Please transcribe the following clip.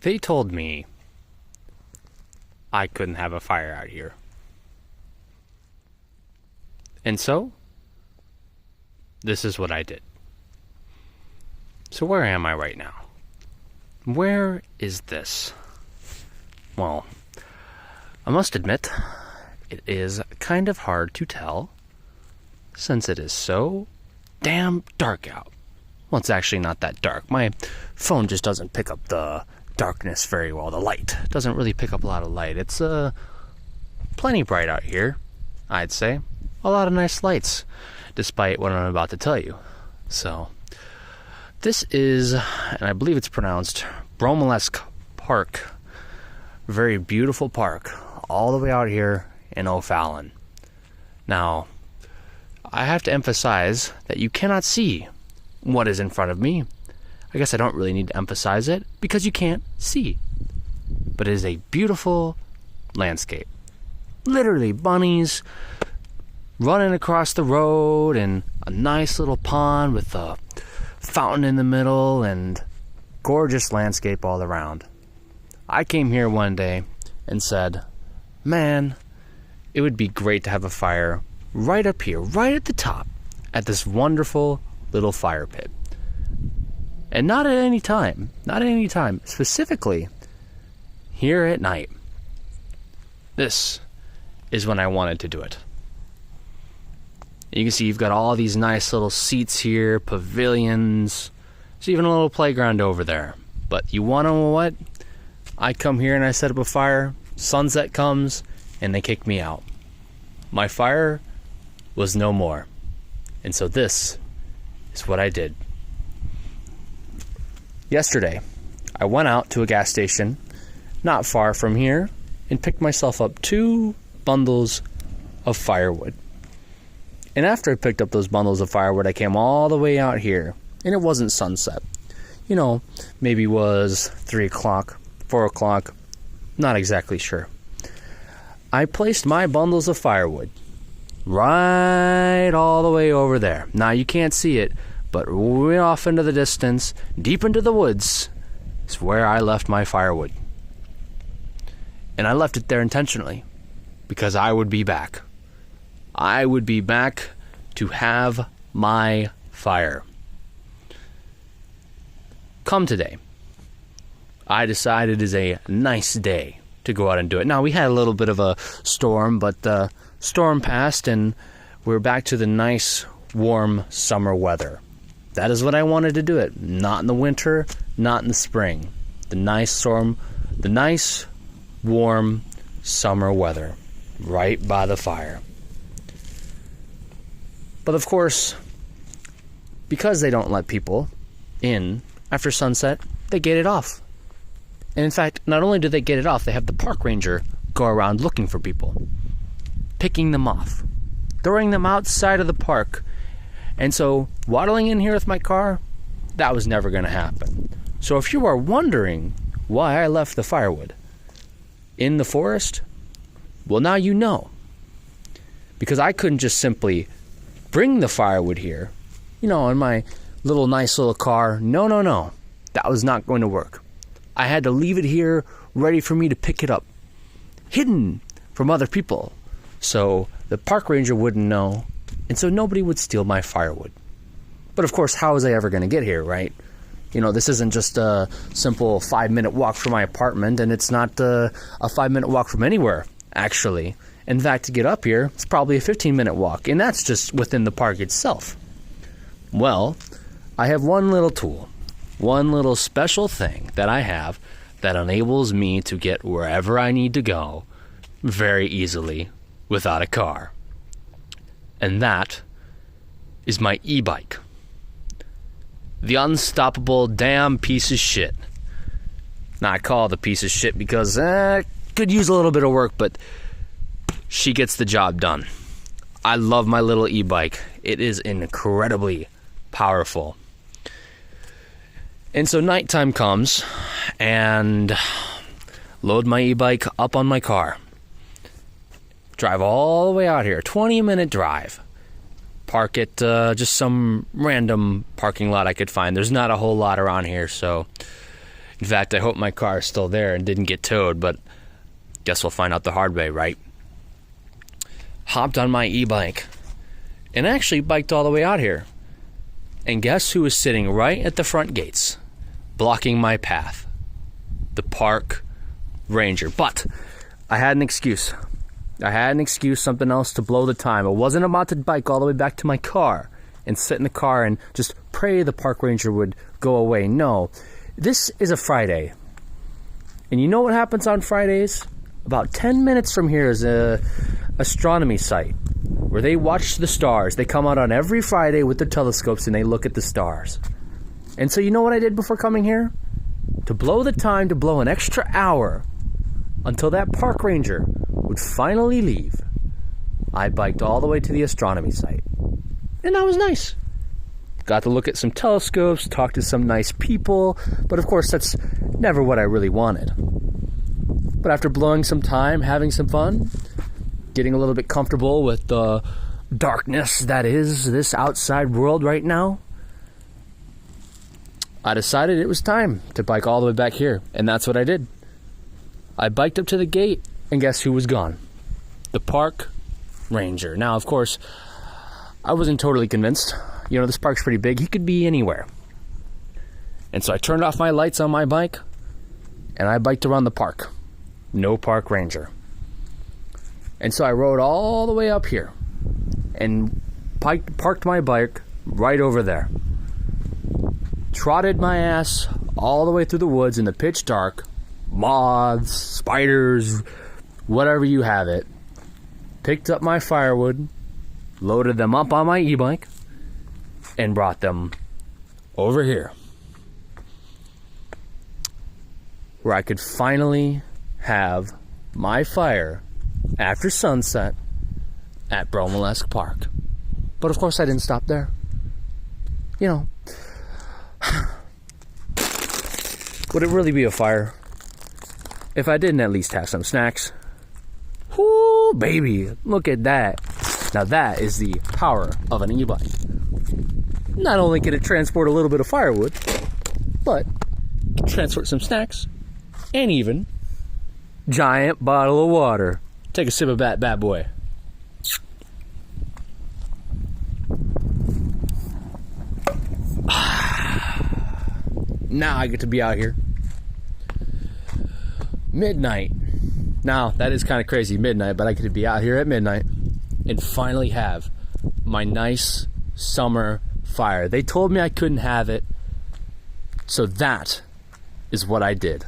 They told me I couldn't have a fire out here. And so, this is what I did. So where am I right now? Where is this? Well, I must admit, it is kind of hard to tell since it is so damn dark out. Well, it's actually not that dark. My phone just doesn't pick up the darkness very well. The light doesn't really pick up a lot of light. It's plenty bright out here, I'd say. A lot of nice lights, despite what I'm about to tell you. So, this is, and I believe it's pronounced, Bromelask Park. Very beautiful park, all the way out here in O'Fallon. Now, I have to emphasize that you cannot see what is in front of me. I guess I don't really need to emphasize it, because you can't see. But it is a beautiful landscape. Literally, bunnies running across the road, and a nice little pond with a fountain in the middle, and gorgeous landscape all around. I came here one day and said, man, it would be great to have a fire right up here, right at the top, at this wonderful little fire pit. And not at any time, specifically here at night. This is when I wanted to do it. You can see you've got all these nice little seats here, pavilions. There's even a little playground over there. But you want to know what? I come here and I set up a fire. Sunset comes and they kick me out. My fire was no more. And so this is what I did. Yesterday, I went out to a gas station not far from here and picked myself up 2 bundles of firewood. And after I picked up those bundles of firewood, I came all the way out here. And it wasn't sunset. You know, maybe it was 3 o'clock, 4 o'clock, not exactly sure. I placed my bundles of firewood right all the way over there. Now, you can't see it, but way off into the distance, deep into the woods, is where I left my firewood. And I left it there intentionally, because I would be back. I would be back to have my fire. Come today, I decided it is a nice day to go out and do it. Now, we had a little bit of a storm, but the storm passed and we're back to the nice, warm summer weather. That is what I wanted to do it. Not in the winter, not in the spring. The nice, warm summer weather right by the fire. But of course, because they don't let people in after sunset, they gate it off. And in fact, not only do they gate it off, they have the park ranger go around looking for people, picking them off, throwing them outside of the park. And so, waddling in here with my car, that was never going to happen. So if you are wondering why I left the firewood in the forest, well, now you know. Because I couldn't just simply bring the firewood here, in my nice little car. No. That was not going to work. I had to leave it here, ready for me to pick it up, hidden from other people, so the park ranger wouldn't know, and so nobody would steal my firewood. But of course, how was I ever going to get here, right? This isn't just a simple 5-minute walk from my apartment, and it's not a 5-minute walk from anywhere, actually. In fact, to get up here, it's probably a 15-minute walk, and that's just within the park itself. Well, I have one little tool, one little special thing that I have that enables me to get wherever I need to go very easily without a car. And that is my e-bike. The unstoppable damn piece of shit. Now, I call it a piece of shit because could use a little bit of work, but she gets the job done. I love my little e-bike. It is incredibly powerful. And so nighttime comes, and load my e-bike up on my car. Drive all the way out here, 20-minute drive. Park at just some random parking lot I could find. There's not a whole lot around here, so, In fact, I hope my car is still there and didn't get towed, but guess we'll find out the hard way, right? Hopped on my e-bike and actually biked all the way out here. And guess who was sitting right at the front gates, blocking my path? The park ranger. But I had an excuse. Something else to blow the time. I wasn't about to bike all the way back to my car and sit in the car and just pray the park ranger would go away. No, this is a Friday. And you know what happens on Fridays? About 10 minutes from here is a astronomy site where they watch the stars. They come out on every Friday with their telescopes and they look at the stars. And so you know what I did before coming here? To blow the time, to blow an extra hour until that park ranger would finally leave, I biked all the way to the astronomy site. And that was nice. Got to look at some telescopes, talk to some nice people, but of course that's never what I really wanted. But after blowing some time, having some fun, getting a little bit comfortable with the darkness that is this outside world right now, I decided it was time to bike all the way back here, and that's what I did. I biked up to the gate, and guess who was gone? The park ranger. Now, of course, I wasn't totally convinced. You know, this park's pretty big. He could be anywhere. And so I turned off my lights on my bike, and I biked around the park. No park ranger. And so I rode all the way up here and parked my bike right over there. Trotted my ass all the way through the woods in the pitch dark. Moths, spiders, whatever you have it. Picked up my firewood, loaded them up on my e-bike, and brought them over here, where I could finally have my fire after sunset at Bromelask Park. But of course I didn't stop there. You know, would it really be a fire if I didn't at least have some snacks? Whoo, baby, look at that. Now that is the power of an e-bike. Not only can it transport a little bit of firewood, but it can transport some snacks and even giant bottle of water. Take a sip of that bad boy. Now I get to be out here. Midnight. Now, that is kind of crazy, midnight, but I get to be out here at midnight and finally have my nice summer fire. They told me I couldn't have it, so that is what I did.